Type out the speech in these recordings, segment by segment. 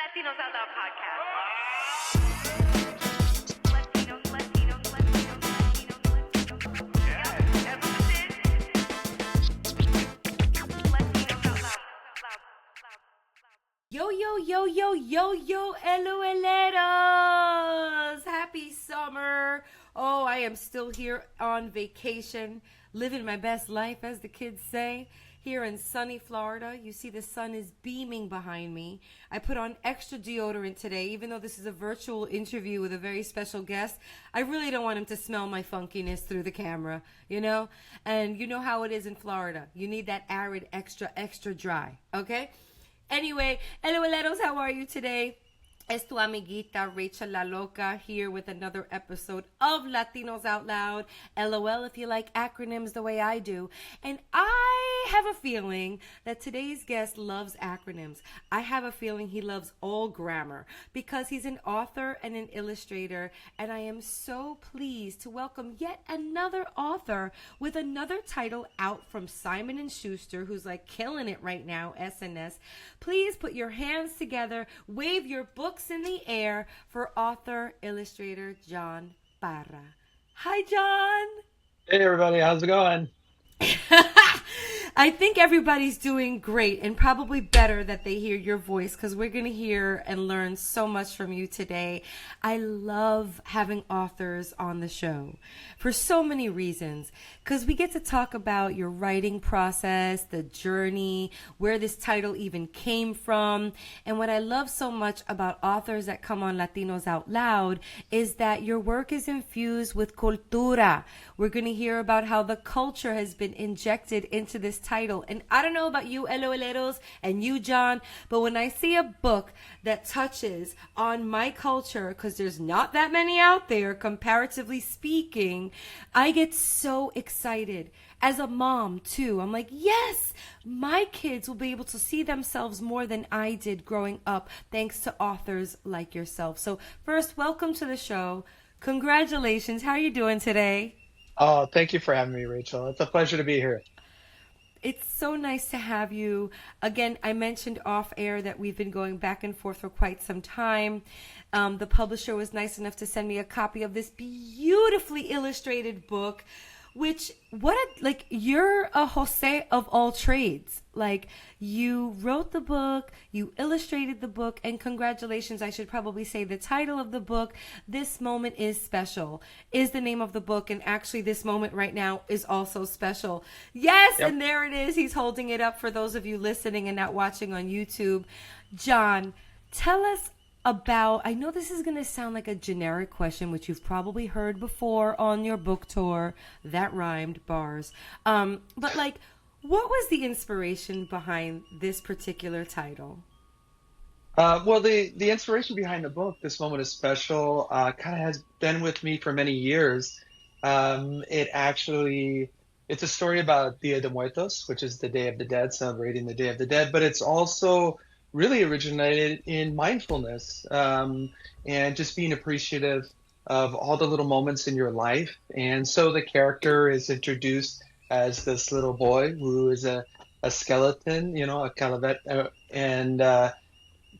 Latinos Out Loud podcast. Yo, yo, yo, yo, yo, yo, elueleros! Happy summer! Oh, I am still here on vacation, living my best life, as the kids say. Here in sunny Florida, you see the sun is beaming behind me. I put on extra deodorant today, even though this is a virtual interview with a very special guest. I really don't want him to smell my funkiness through the camera, you know? And you know how it is in Florida. You need that arid, extra dry, okay? Anyway, elueleros, how are you today? Es tu amiguita Rachel La Loca here with another episode of Latinos Out Loud. LOL if you like acronyms the way I do. And I have a feeling that today's guest loves acronyms. I have a feeling he loves all grammar because he's an author and an illustrator. And I am so pleased to welcome yet another author with another title out from Simon & Schuster, who's like killing it right now, SNS. Please put your hands together, wave your books in the air for author illustrator John Parra. Hi, John. Hey everybody, how's it going? I think everybody's doing great, and probably better that they hear your voice, because we're going to hear and learn so much from you today. I love having authors on the show for so many reasons, because we get to talk about your writing process, the journey, where this title even came from. And what I love so much about authors that come on Latinos Out Loud is that your work is infused with cultura. We're going to hear about how the culture has been injected into this title. And I don't know about you, elueleros, and you, John, but when I see a book that touches on my culture, because there's not that many out there, comparatively speaking, I get so excited. As a mom, too, I'm like, yes, my kids will be able to see themselves more than I did growing up, thanks to authors like yourself. So first, welcome to the show. Congratulations. How are you doing today? Oh, thank you for having me, Rachel. It's a pleasure to be here. It's so nice to have you. Again, I mentioned off air that we've been going back and forth for quite some time. The publisher was nice enough to send me a copy of this beautifully illustrated book, which, you're a Jose of all trades. Like, you wrote the book, you illustrated the book, and congratulations, I should probably say the title of the book, This Moment is Special, is the name of the book, and actually this moment right now is also special. Yes, yep. And there it is. He's holding it up for those of you listening and not watching on YouTube. John, tell us about, I know this is going to sound like a generic question, which you've probably heard before on your book tour. That rhymed, bars. But what was the inspiration behind this particular title? Well, the inspiration behind the book, This Moment is Special, kind of has been with me for many years. It's a story about Dia de Muertos, which is the Day of the Dead, celebrating the Day of the Dead, but it's also really originated in mindfulness, and just being appreciative of all the little moments in your life. And so the character is introduced as this little boy who is a skeleton, a calavet, and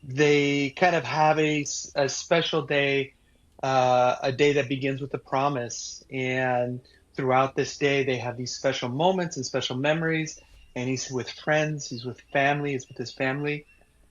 they kind of have a special day, a day that begins with a promise. And throughout this day, they have these special moments and special memories. And he's with friends, he's with family, he's with his family.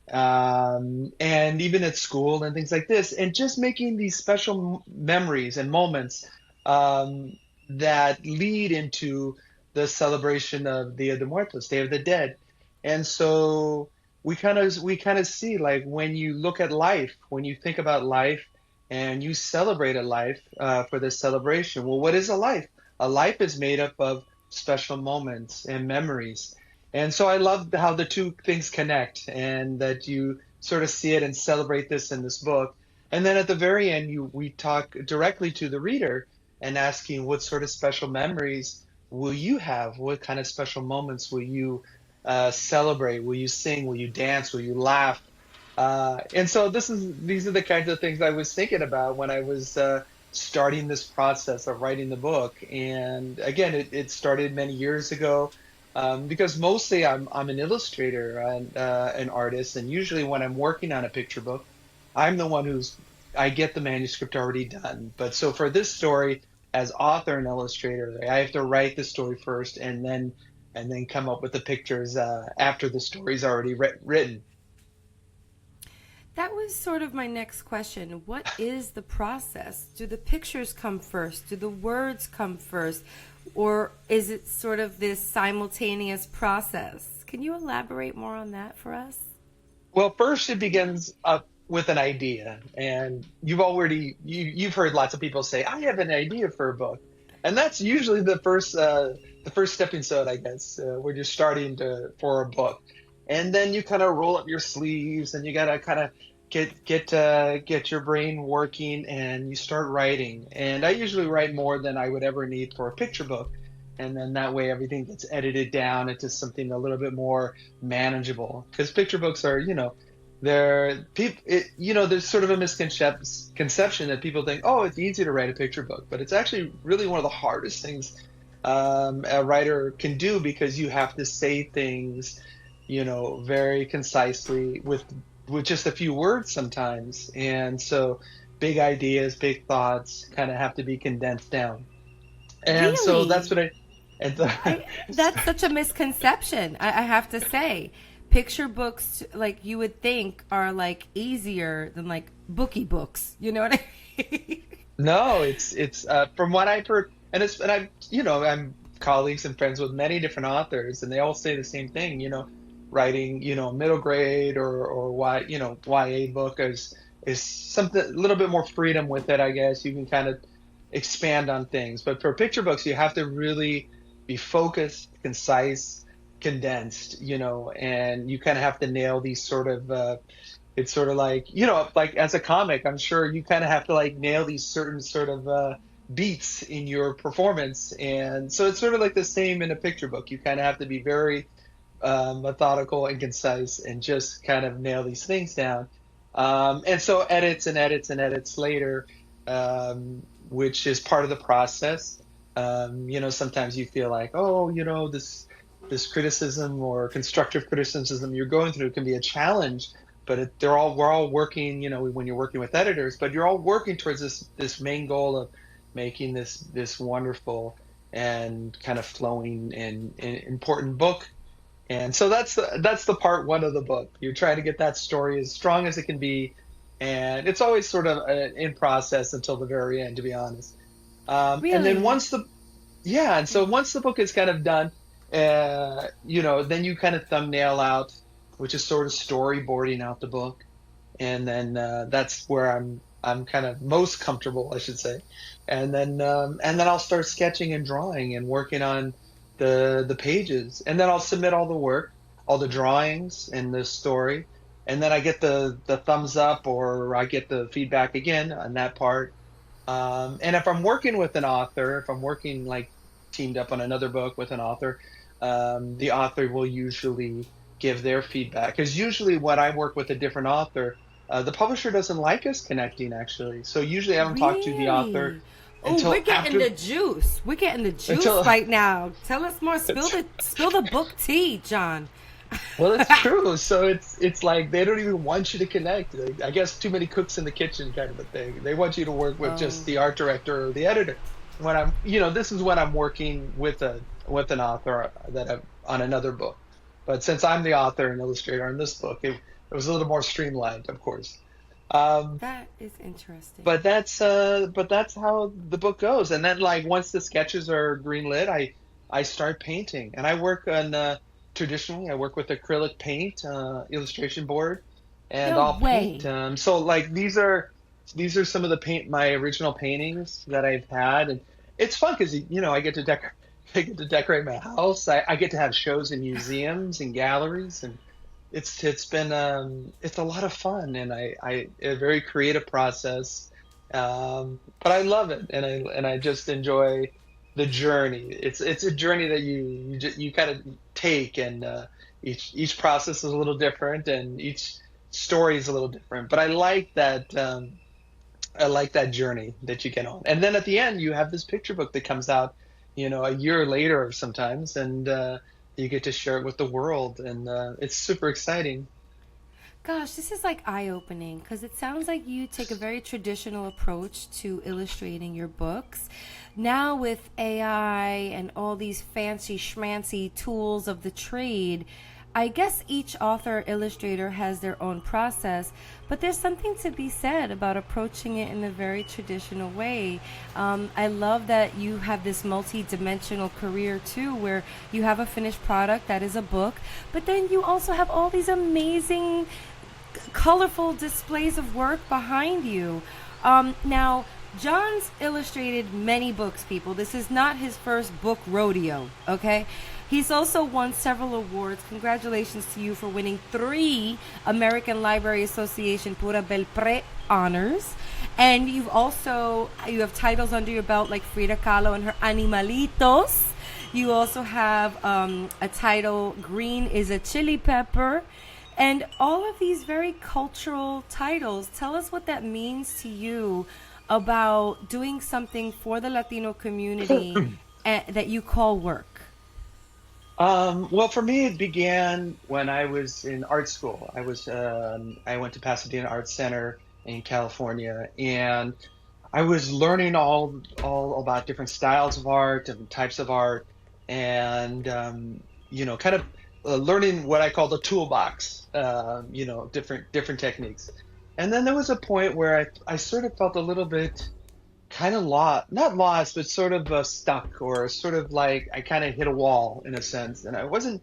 And even at school and things like this, and just making these special memories and moments that lead into the celebration of Dia de Muertos, Day of the Dead. And so we kind of see, like, when you look at life, when you think about life and you celebrate a life for this celebration, well, what is a life? A life is made up of special moments and memories. And so I love how the two things connect, and that you sort of see it and celebrate this in this book. And then at the very end, we talk directly to the reader and asking, what sort of special memories will you have? What kind of special moments will you celebrate? Will you sing? Will you dance? Will you laugh? And so these are the kinds of things I was thinking about when I was starting this process of writing the book. And again, it started many years ago. because mostly I'm an illustrator and an artist, and usually when I'm working on a picture book, I'm the one I get the manuscript already done. But so for this story, as author and illustrator, I have to write the story first, and then come up with the pictures after the story's already written. That was sort of my next question. What is the process? Do the pictures come first? Do the words come first? Or is it sort of this simultaneous process? Can you elaborate more on that for us? Well, first it begins up with an idea, and you've heard lots of people say, "I have an idea for a book," and that's usually the first stepping stone, I guess, when you're starting to for a book, and then you kind of roll up your sleeves, and you gotta kind of get your brain working, and you start writing. And I usually write more than I would ever need for a picture book, and then that way everything gets edited down into something a little bit more manageable, because picture books are, they're people there's sort of a misconception that people think, oh, it's easy to write a picture book, but it's actually really one of the hardest things a writer can do, because you have to say things very concisely with just a few words sometimes, and so big ideas, big thoughts kind of have to be condensed down, and so that's Really? what I and That's such a misconception, I have to say. Picture books, like you would think, are like easier than like booky books. You know what I mean? No, it's from what I've heard, and I'm colleagues and friends with many different authors, and they all say the same thing. Writing middle grade or YA book is something a little bit more freedom with it. I guess you can kind of expand on things, but for picture books, you have to really be focused, concise, condensed. And you kind of have to nail these sort of it's sort of like, like as a comic, I'm sure you kind of have to like nail these certain sort of beats in your performance. And so it's sort of like the same in a picture book. You kind of have to be very methodical and concise and just kind of nail these things down. And so edits and edits and edits later, which is part of the process. Sometimes you feel like, oh, this criticism or constructive criticism you're going through can be a challenge, but we're all working, when you're working with editors, but you're all working towards this main goal of making this wonderful and kind of flowing and important book. And so that's the part one of the book. You're trying to get that story as strong as it can be, and it's always sort of in process until the very end, to be honest. And then Really? yeah, and so once the book is kind of done, then you kind of thumbnail out, which is sort of storyboarding out the book, and then that's where I'm kind of most comfortable, I should say. And then I'll start sketching and drawing and working on the pages, and then I'll submit all the work, all the drawings and the story, and then I get the thumbs up, or I get the feedback again on that part. And if I'm working with an author, if I'm working like teamed up on another book with an author, the author will usually give their feedback. Because usually when I work with a different author, the publisher doesn't like us connecting, actually. So usually I don't talk to the author Really? Oh, we're until getting after the juice. We're getting the juice until right now. Tell us more. Spill the book tea, John. well, it's true. So it's like they don't even want you to connect. Like, I guess too many cooks in the kitchen kind of a thing. They want you to work with just Oh, the art director or the editor. This is when I'm working with an author on another book. But since I'm the author and illustrator on this book, it was a little more streamlined, of course. Um, that is interesting. but that's how the book goes. And then like once the sketches are greenlit, I start painting, and I work on traditionally I work with acrylic paint illustration board, and No I'll paint. way. So like these are some of the paint my original paintings that I've had, and it's fun because I get to decorate. I get to decorate my house. I get to have shows in museums and galleries, and it's a lot of fun, and I a very creative process. But I love it, and I just enjoy the journey. It's a journey that you kind of take, and each process is a little different, and each story is a little different. But I like that journey that you get on. And then at the end, you have this picture book that comes out, a year later sometimes, and you get to share it with the world, and it's super exciting. Gosh, this is like eye-opening because it sounds like you take a very traditional approach to illustrating your books. Now with AI and all these fancy schmancy tools of the trade, I guess each author illustrator has their own process, but there's something to be said about approaching it in a very traditional way. I love that you have this multi-dimensional career too, where you have a finished product that is a book, but then you also have all these amazing colorful displays of work behind you. Now, John's illustrated many books, people. This is not his first book rodeo, okay? He's also won several awards. Congratulations to you for winning 3 American Library Association Pura Belpré Honors. And you have titles under your belt like Frida Kahlo and her Animalitos. You also have a title, Green is a Chile Pepper. And all of these very cultural titles, tell us what that means to you about doing something for the Latino community that you call work. Well, for me, it began when I was in art school. I went to Pasadena Art Center in California, and I was learning all about different styles of art, different types of art, and kind of learning what I call the toolbox. Different techniques. And then there was a point where I sort of felt a little bit kind of lost, not lost, but sort of stuck, or sort of like I kind of hit a wall in a sense, and I wasn't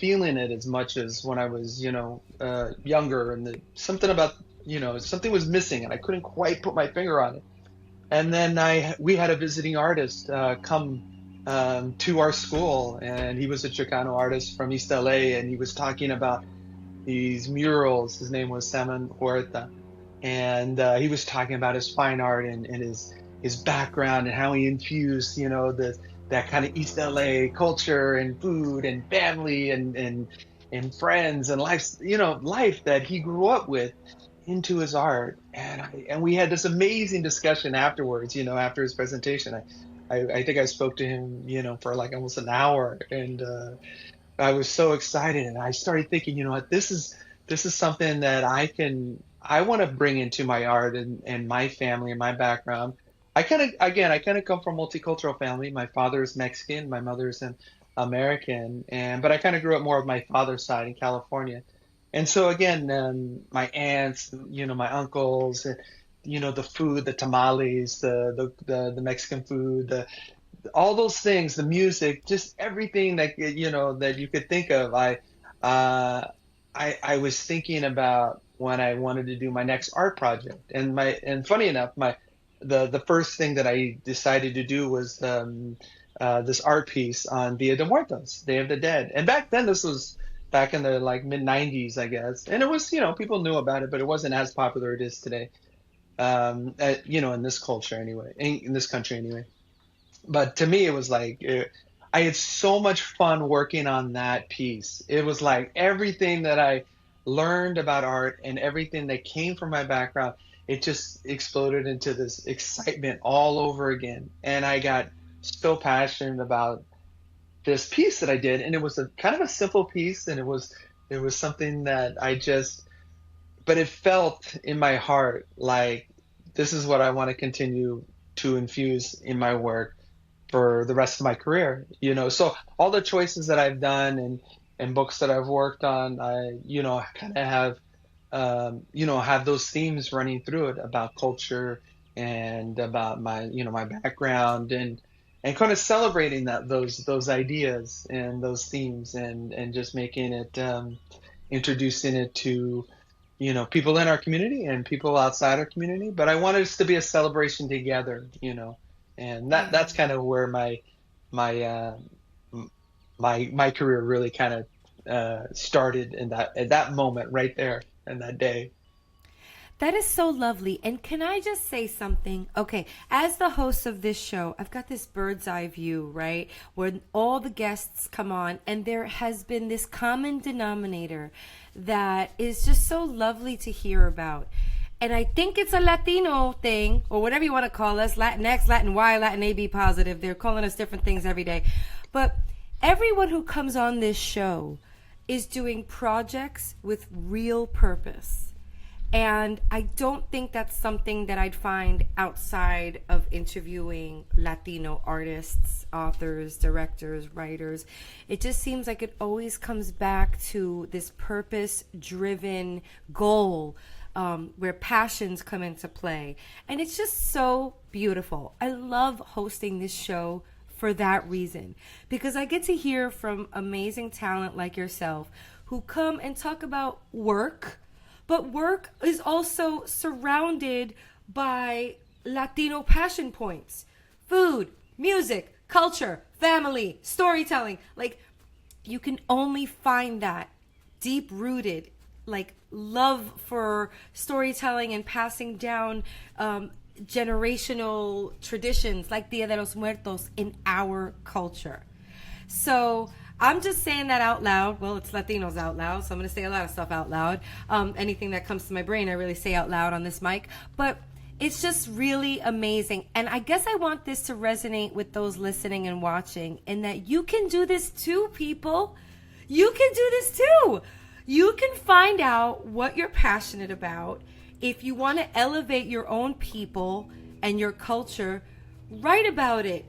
feeling it as much as when I was younger, and something about something was missing, and I couldn't quite put my finger on it. And then we had a visiting artist come to our school, and he was a Chicano artist from East LA, and he was talking about these murals. His name was Simon Huerta, and he was talking about his fine art and his background and how he infused that kind of East LA culture and food and family and friends and life that he grew up with into his art. And we had this amazing discussion afterwards, after his presentation. I think I spoke to him, for like almost an hour, and I was so excited, and I started thinking, what, this is something that I want to bring into my art and my family and my background. I kind of come from a multicultural family. My father is Mexican, my mother is an American, but I kind of grew up more of my father's side in California. And so again, my aunts, my uncles, the food, the tamales, the Mexican food, all those things, the music, just everything that you could think of. Uh, I was thinking about when I wanted to do my next art project, and funny enough, the first thing that I decided to do was this art piece on Dia de Muertos, Day of the Dead. And back then, this was back in the like mid '90s, I guess, and it was people knew about it, but it wasn't as popular it is today. In this culture anyway, in this country anyway. But to me, it was like I had so much fun working on that piece. It was like everything that I learned about art and everything that came from my background, it just exploded into this excitement all over again. And I got so passionate about this piece that I did, and it was a kind of a simple piece, and it was something that but it felt in my heart like this is what I want to continue to infuse in my work for the rest of my career. So all the choices that I've done and books that I've worked on, I kind of have those themes running through it about culture and about my background, and kind of celebrating those ideas and those themes, and just making it introducing it to people in our community and people outside our community. But I wanted us to be a celebration together, and that's kind of where my my career really kind of started in that at that moment right there and that day. That is so lovely. And can I just say something? Okay, as the host of this show, I've got this bird's eye view, right? Where all the guests come on, and there has been this common denominator that is just so lovely to hear about. And I think it's a Latino thing, or whatever you want to call us, Latinx, Latin Y, Latin AB positive. They're calling us different things every day. But everyone who comes on this show is doing projects with real purpose. And I don't think that's something that I'd find outside of interviewing Latino artists, authors, directors, writers. It just seems like it always comes back to this purpose-driven goal where passions come into play. And it's just so beautiful. I love hosting this show for that reason, because I get to hear from amazing talent like yourself who come and talk about work, but work is also surrounded by Latino passion points: food, music, culture, family, storytelling. Like, you can only find that deep-rooted, like, love for storytelling and passing down generational traditions like Dia de Muertos in our culture. So I'm just saying that out loud. Well, it's Latinos out loud, so I'm going to say a lot of stuff out loud. Anything that comes to my brain, I really say out loud on this mic. But it's just really amazing. And I guess I want this to resonate with those listening and watching, in that you can do this too, people. You can do this too. You can find out what you're passionate about. If you want to elevate your own people and your culture, write about it,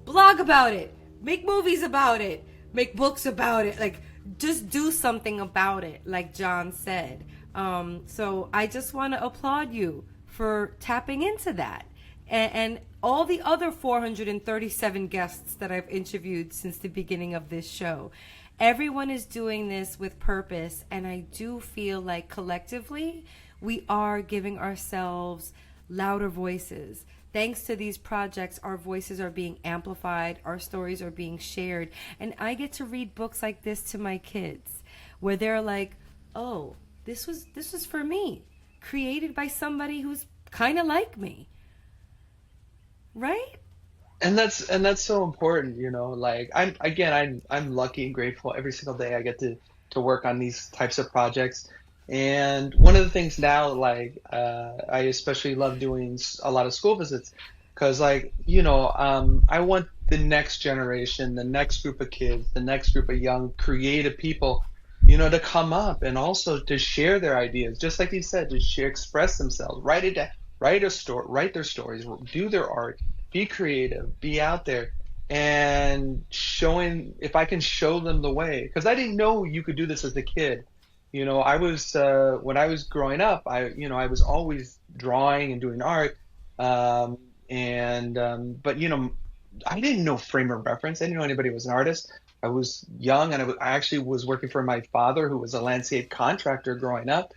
blog about it, make movies about it, make books about it. Like, just do something about it, like John said. So I just want to applaud you for tapping into that. And all the other 437 guests that I've interviewed since the beginning of this show. Everyone is doing this with purpose, and I do feel like collectively we are giving ourselves louder voices. Thanks to these projects, our voices are being amplified, our stories are being shared, and I get to read books like this to my kids, where they're like, oh, this was for me, created by somebody who's kind of like me, right? And that's so important, you know. Like, I'm lucky and grateful every single day I get to work on these types of projects. And one of the things now, like, I especially love doing a lot of school visits, because, like, you know, I want the next generation, the next group of kids, the next group of young creative people, you know, to come up and also to share their ideas, just like you said, to share, express themselves, write it down, write a story, write their stories, do their art, be creative, be out there, and showing, if I can show them the way, because I didn't know you could do this as a kid. You know, I was when I was growing up, I was always drawing and doing art, but you know, I didn't know frame of reference. I didn't know anybody was an artist. I was young, and I actually was working for my father, who was a landscape contractor growing up.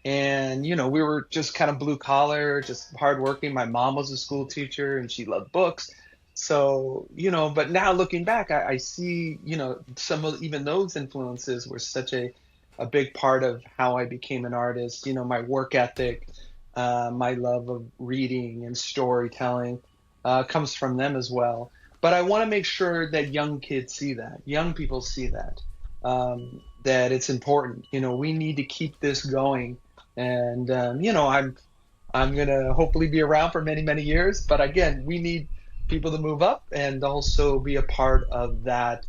And, you know, we were just kind of blue collar, just hardworking. My mom was a school teacher, and she loved books. So, you know, but now looking back, I see, you know, some of even those influences were such a big part of how I became an artist. You know, my work ethic, my love of reading and storytelling comes from them as well. But I want to make sure that young kids see that, young people see that, that it's important. You know, we need to keep this going. And, you know, I'm going to hopefully be around for many, many years. But again, we need people to move up and also be a part of that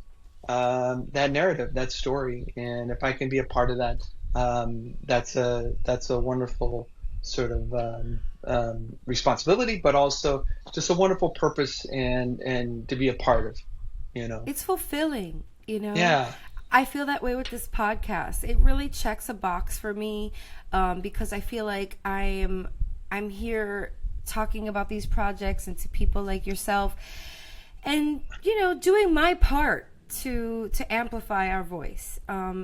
narrative, that story. And if I can be a part of that, that's a wonderful sort of responsibility, but also just a wonderful purpose and to be a part of, you know. It's fulfilling, you know. Yeah. I feel that way with this podcast. It really checks a box for me, because I feel like I'm here talking about these projects and to people like yourself, and, you know, doing my part to amplify our voice.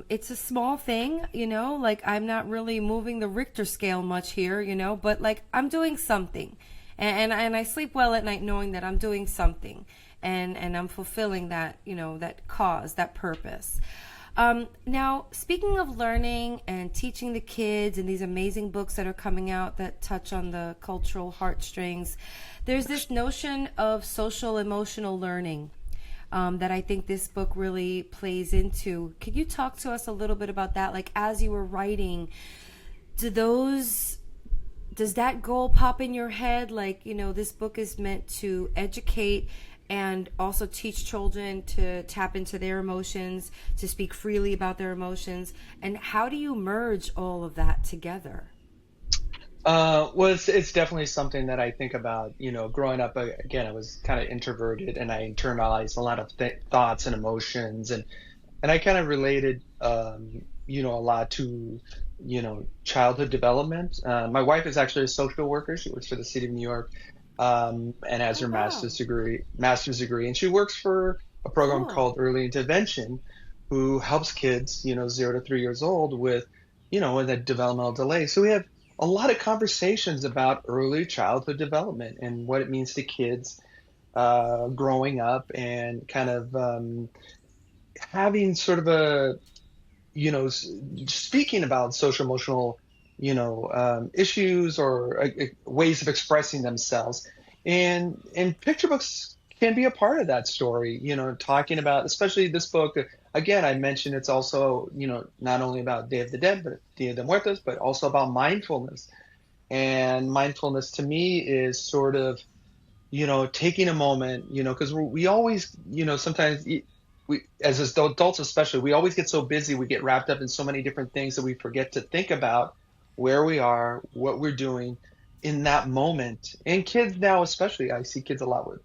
It's a small thing, you know, like, I'm not really moving the Richter scale much here, you know, but, like, I'm doing something, and I sleep well at night knowing that I'm doing something, and I'm fulfilling that, you know, that cause, that purpose. Now, speaking of learning and teaching the kids and these amazing books that are coming out that touch on the cultural heartstrings, there's this notion of social emotional learning that I think this book really plays into. Could you talk to us a little bit about that? Like, as you were writing, does that goal pop in your head? Like, you know, this book is meant to educate and also teach children to tap into their emotions, to speak freely about their emotions. And how do you merge all of that together? Well, it's definitely something that I think about. Growing up, again, I was kind of introverted, and I internalized a lot of thoughts and emotions, and I kind of related, a lot to, childhood development. My wife is actually a social worker. She works for the city of New York, and has Oh, her wow. master's degree, and she works for a program Cool. called Early Intervention, who helps kids, 0 to 3 years old with a developmental delay. So we have a lot of conversations about early childhood development and what it means to kids growing up, and kind of having sort of speaking about social emotional, issues, or ways of expressing themselves. And picture books can be a part of that story, talking about, especially this book. Again, I mentioned it's also, not only about Day of the Dead, but Dia de Muertos, but also about mindfulness. And mindfulness to me is sort of, taking a moment, because we always, sometimes we, as adults especially, we always get so busy, we get wrapped up in so many different things that we forget to think about where we are, what we're doing in that moment. And kids now, especially, I see kids a lot with,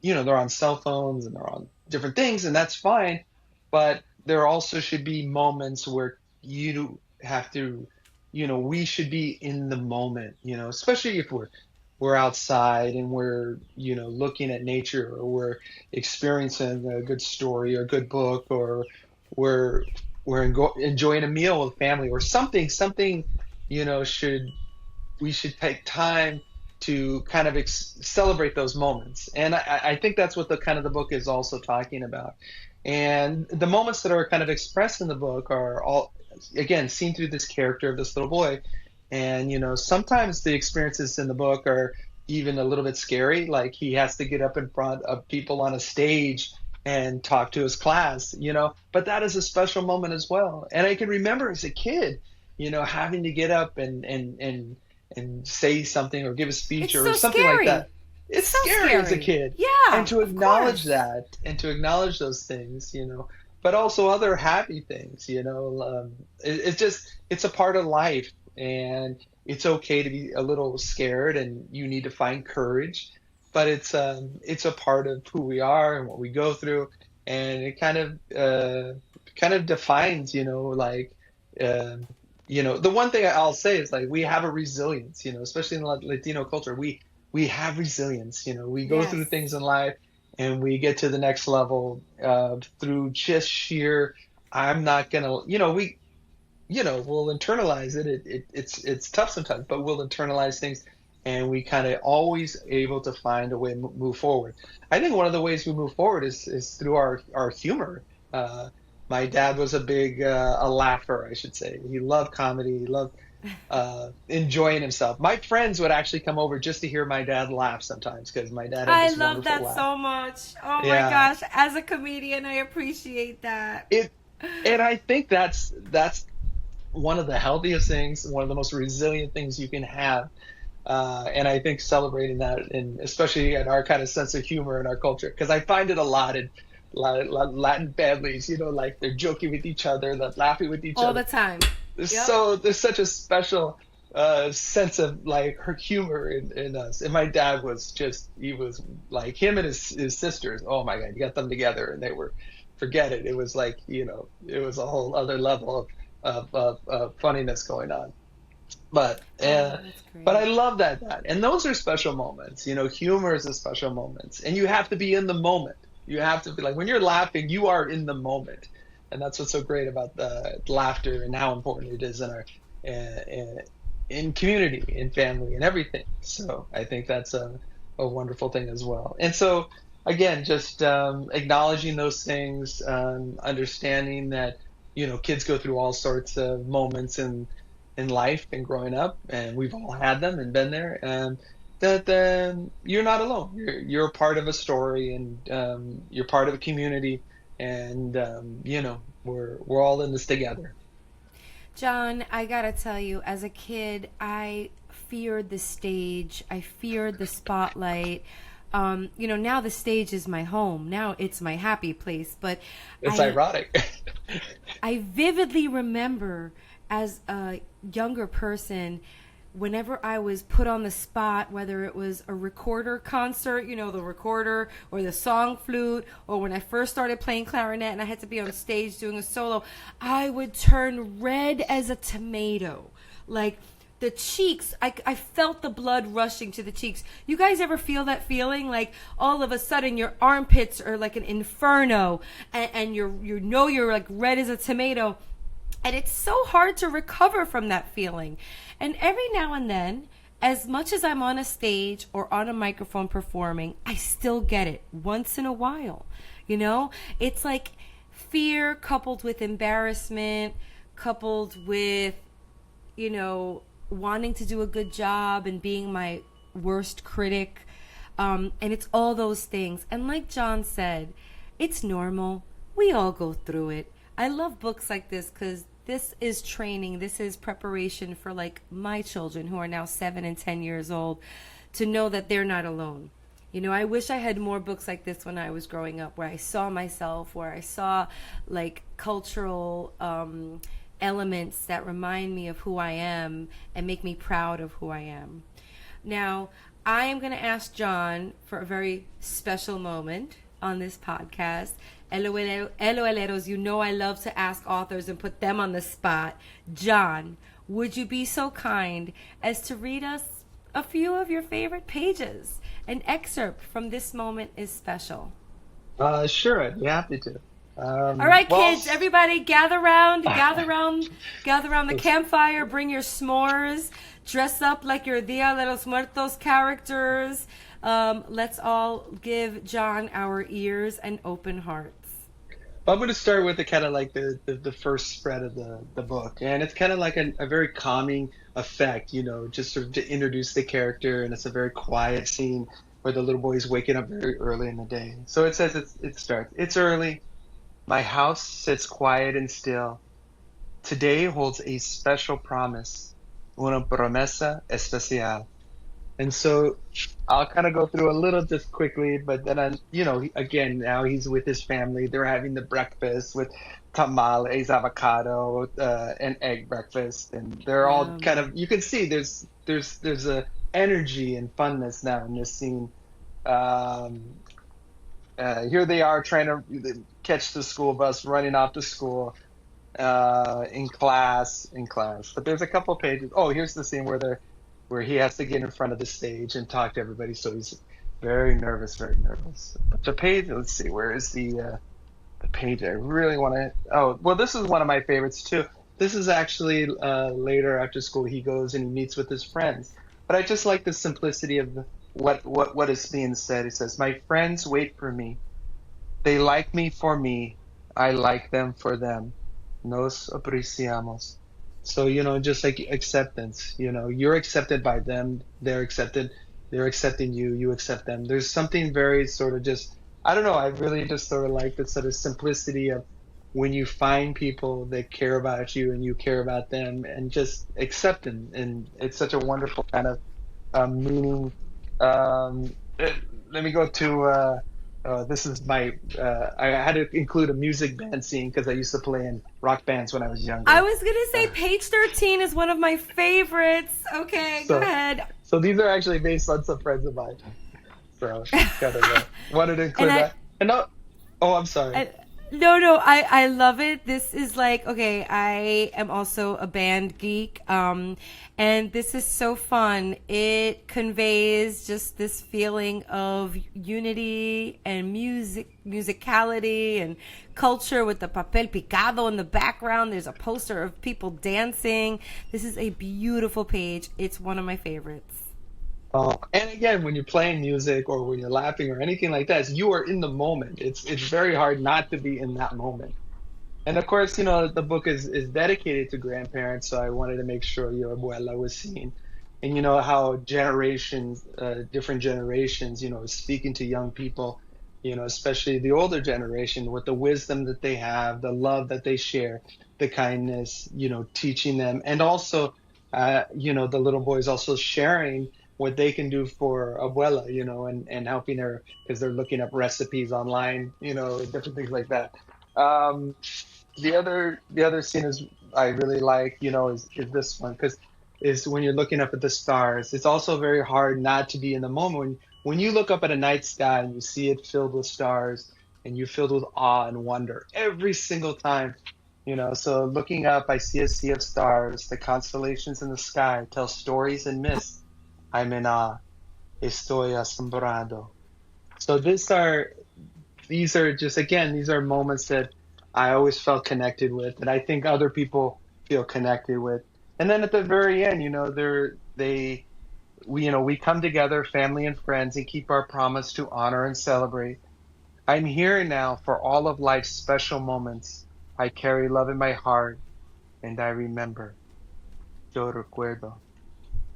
they're on cell phones and they're on different things, and that's fine. But there also should be moments where you have to, we should be in the moment, especially if we're outside and we're, looking at nature, or we're experiencing a good story or a good book, or we're enjoying a meal with family or something, should we should take time to kind of celebrate those moments. And I think that's what the kind of the book is also talking about. And the moments that are kind of expressed in the book are all, again, seen through this character of this little boy. And, sometimes the experiences in the book are even a little bit scary. Like he has to get up in front of people on a stage and talk to his class, but that is a special moment as well. And I can remember as a kid, having to get up and say something or give a speech It's or so something like scary. that. It's It's so scary as a scary. kid. And Yeah, to of acknowledge course. that, and to acknowledge those things, but also other happy things, it's just, it's a part of life. And it's okay to be a little scared, and you need to find courage, but it's a part of who we are and what we go through. And it kind of defines, um, the one thing I'll say is, like, we have a resilience, especially in Latino culture. We have resilience. We go through Yes. things in life, and we get to the next level through just sheer. I'm not gonna, we'll internalize it. It's tough sometimes, but we'll internalize things, and we kind of always able to find a way to move forward. I think one of the ways we move forward is through our humor. Uh, my dad was a laugher, I should say. He loved comedy. He loved enjoying himself. My friends would actually come over just to hear my dad laugh sometimes, because my dad had I this love wonderful that laugh. so much. Oh my Yeah, gosh. As a comedian, I appreciate that. it, and I think that's one of the healthiest things, one of the most resilient things you can have. And I think celebrating that, and especially in our kind of sense of humor in our culture, because I find it a lot in Latin families, like they're joking with each other, they're laughing with each All other. the time. Yep. There's such a special sense of, like, her humor in us. And my dad was just, he was like, him and his sisters. Oh my God, you got them together, and they were, forget it. It was like, it was a whole other level of funniness going on. But Oh, uh, that's but I great. love that, and those are special moments. Humor is a special moments, and you have to be in the moment. You have to be, like, when you're laughing, you are in the moment, and that's what's so great about the laughter, and how important it is in our uh, in community, in family, and everything. So I think that's a wonderful thing as well. And so, again, just acknowledging those things, understanding that, kids go through all sorts of moments in life and growing up, and we've all had them and been there, and that you're not alone. You're a part of a story, and you're part of a community, and we're all in this together. John, I gotta tell you, as a kid, I feared the stage. I feared the spotlight. Now the stage is my home. Now it's my happy place. But It's I ironic. I vividly remember as a younger person, whenever I was put on the spot, whether it was a recorder concert, the recorder or the song flute, or when I first started playing clarinet and I had to be on stage doing a solo, I would turn red as a tomato. Like the cheeks, I felt the blood rushing to the cheeks. You guys ever feel that feeling? Like all of a sudden your armpits are like an inferno, and you're like red as a tomato. And it's so hard to recover from that feeling. And every now and then, as much as I'm on a stage or on a microphone performing, I still get it once in a while. It's like fear coupled with embarrassment, coupled with, wanting to do a good job and being my worst critic. And it's all those things. And like John said, it's normal. We all go through it. I love books like this because this is training. This is preparation for like my children who are now 7 and 10 years old to know that they're not alone. I wish I had more books like this when I was growing up, where I saw myself, where I saw like cultural elements that remind me of who I am and make me proud of who I am. Now, I am going to ask John for a very special moment on this podcast. LOLeros, I love to ask authors and put them on the spot. John, would you be so kind as to read us a few of your favorite pages? An excerpt from This Moment is Special. Sure, I'd be happy to. All right, kids, everybody gather around the campfire, bring your s'mores, dress up like your Dia de los Muertos characters. Let's all give John our ears and open hearts. I'm going to start with the kind of like the first spread of the book, and it's kind of like a very calming effect, just sort of to introduce the character, and it's a very quiet scene where the little boy is waking up very early in the day. So it says it starts. It's early. My house sits quiet and still. Today holds a special promise, una promesa especial. And so I'll kind of go through a little just quickly, but then again, now he's with his family. They're having the breakfast with tamales, avocado, and egg breakfast, and they're all kind of, you can see there's a energy and funness now in this scene. Here they are trying to catch the school bus, running off to school, in class. But there's a couple pages. Oh, here's the scene where he has to get in front of the stage and talk to everybody. So he's very nervous. But the page, let's see, where is the page I really want to? Oh, well, this is one of my favorites too. This is actually later after school. He goes and he meets with his friends. But I just like the simplicity of what is being said. He says, "My friends wait for me. They like me for me. I like them for them. Nos apreciamos." So, just like acceptance, you're accepted by them. They're accepting you, you accept them. There's something very sort of just, I don't know. I really just sort of like the sort of simplicity of when you find people that care about you and you care about them, and just accept them. And it's such a wonderful kind of meaning. Let me go to, this is my, I had to include a music band scene because I used to play in rock bands when I was younger. I was going to say page 13 is one of my favorites. Okay, go ahead. So these are actually based on some friends of mine. So kind of wanted to include that. I'm sorry. No, I love it. This is like, okay, I am also a band geek, and this is so fun. It conveys just this feeling of unity and musicality and culture with the papel picado in the background. There's a poster of people dancing. This is a beautiful page. It's one of my favorites. And again, when you're playing music or when you're laughing or anything like that, you are in the moment. It's very hard not to be in that moment. And of course, the book is dedicated to grandparents, so I wanted to make sure your abuela was seen. And how generations, different generations, speaking to young people, especially the older generation, with the wisdom that they have, the love that they share, the kindness, teaching them. And also, the little boys also sharing what they can do for abuela, and helping her because they're looking up recipes online, different things like that. Um, the other scene is I really like, is this one because is when you're looking up at the stars. It's also very hard not to be in the moment when you look up at a night sky and you see it filled with stars and you're filled with awe and wonder every single time. So looking up, I see a sea of stars. The constellations in the sky tell stories and myths. I'm in awe. Estoy asombrado. So these are just again, these are moments that I always felt connected with, and I think other people feel connected with. And then at the very end, we come together, family and friends, and keep our promise to honor and celebrate. I'm here now for all of life's special moments. I carry love in my heart, and I remember. Yo recuerdo.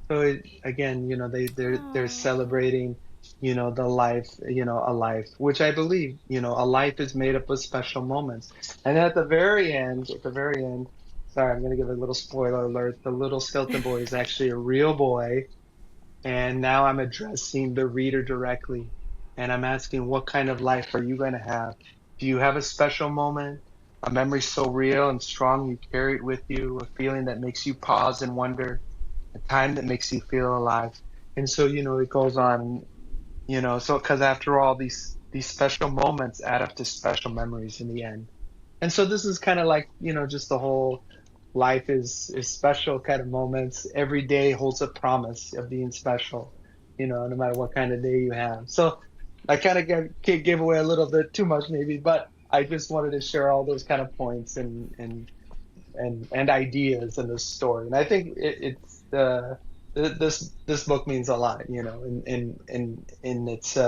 So again, they're Oh, celebrating, the life, a life, which I believe, a life is made up of special moments. And at the very end, sorry, I'm gonna give a little spoiler alert. The little skeleton boy is actually a real boy, and now I'm addressing the reader directly, and I'm asking, what kind of life are you gonna have? Do you have a special moment? A memory so real and strong you carry it with you, a feeling that makes you pause and wonder, a time that makes you feel alive. And so, it goes on, so because after all, these special moments add up to special memories in the end. And so this is kind of like, just the whole life is special kind of moments. Every day holds a promise of being special, no matter what kind of day you have. So I kind of gave away a little bit too much maybe, but I just wanted to share all those kind of points and ideas in this story. And I think this book means a lot, in its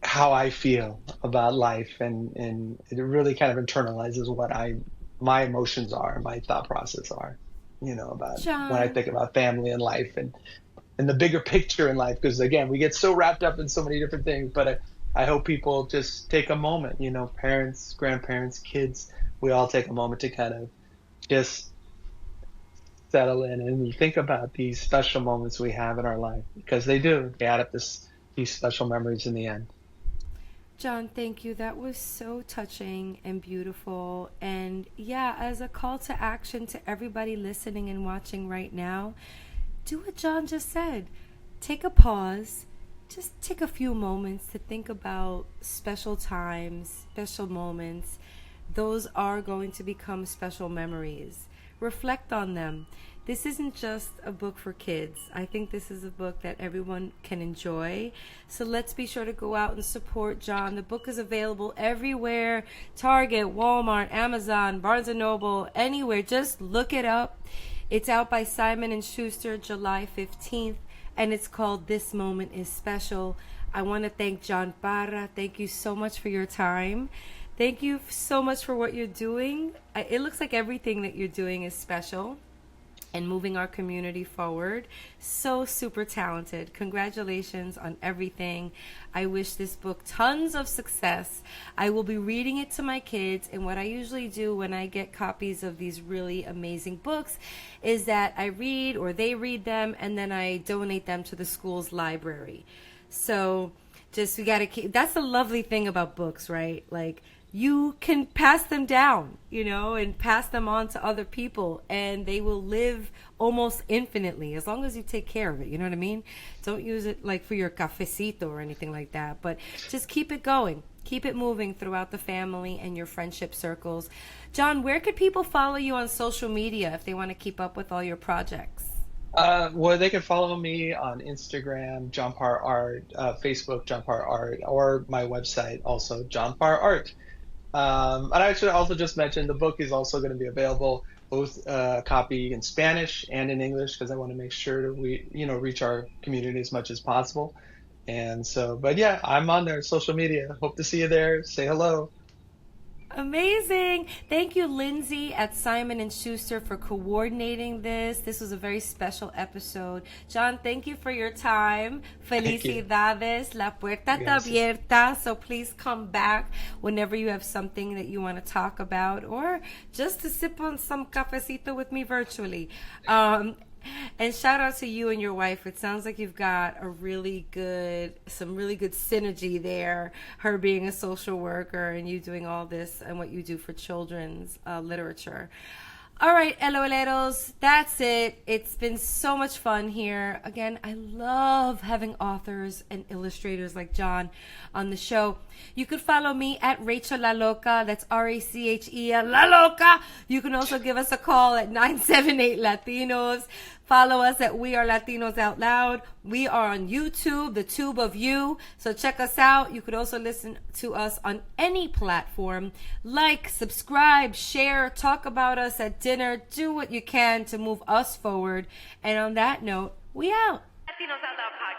how I feel about life, and it really kind of internalizes what my emotions are, my thought process are, about when I John. think about family and life and the bigger picture in life. Because again, we get so wrapped up in so many different things, but I hope people just take a moment, parents, grandparents, kids, we all take a moment to kind of just settle in and think about these special moments we have in our life because they add up these special memories in the end. John, thank you. That was so touching and beautiful. And yeah, as a call to action to everybody listening and watching right now, do what John just said. Take a pause. Just take a few moments to think about special times, special moments. Those are going to become special memories. Reflect on them. This isn't just a book for kids. I think this is a book that everyone can enjoy. So let's be sure to go out and support John. The book is available everywhere: Target, Walmart, Amazon, Barnes and Noble, anywhere. Just look it up. It's out by Simon and Schuster July 15th, and it's called This Moment is Special. I want to thank John Parra. Thank you so much for your time. Thank you so much for what you're doing. It looks like everything that you're doing is special and moving our community forward. So super talented. Congratulations on everything. I wish this book tons of success. I will be reading it to my kids, and what I usually do when I get copies of these really amazing books is that I read or they read them, and then I donate them to the school's library. So just we got to keep, that's the lovely thing about books, right? Like, you can pass them down, and pass them on to other people, and they will live almost infinitely as long as you take care of it. You know what I mean? Don't use it like for your cafecito or anything like that, but just keep it going. Keep it moving throughout the family and your friendship circles. John, where could people follow you on social media if they want to keep up with all your projects? Well, they can follow me on Instagram, John Parr Art, Facebook, John Parr Art, or my website, also John Parr Art. And I should also just mention the book is also going to be available both copy in Spanish and in English because I want to make sure that we, reach our community as much as possible. And so, but yeah, I'm on there, social media. Hope to see you there. Say hello. Amazing. Thank you, Lindsay at Simon and Schuster, for coordinating this. This was a very special episode. John, thank you for your time. Thank you. Felicidades. La puerta está Gracias. abierta. So please come back whenever you have something that you want to talk about or just to sip on some cafecito with me virtually. And shout out to you and your wife. It sounds like you've got some really good synergy there. Her being a social worker and you doing all this and what you do for children's literature. All right, LOLeros, that's it. It's been so much fun here. Again, I love having authors and illustrators like John on the show. You could follow me at Rachel La Loca. That's RACHE La Loca. You can also give us a call at 978 Latinos. Follow us at We Are Latinos Out Loud. We are on YouTube, the tube of you. So check us out. You could also listen to us on any platform. Like, subscribe, share, talk about us at dinner. Do what you can to move us forward. And on that note, we out. Latinos Out Loud podcast.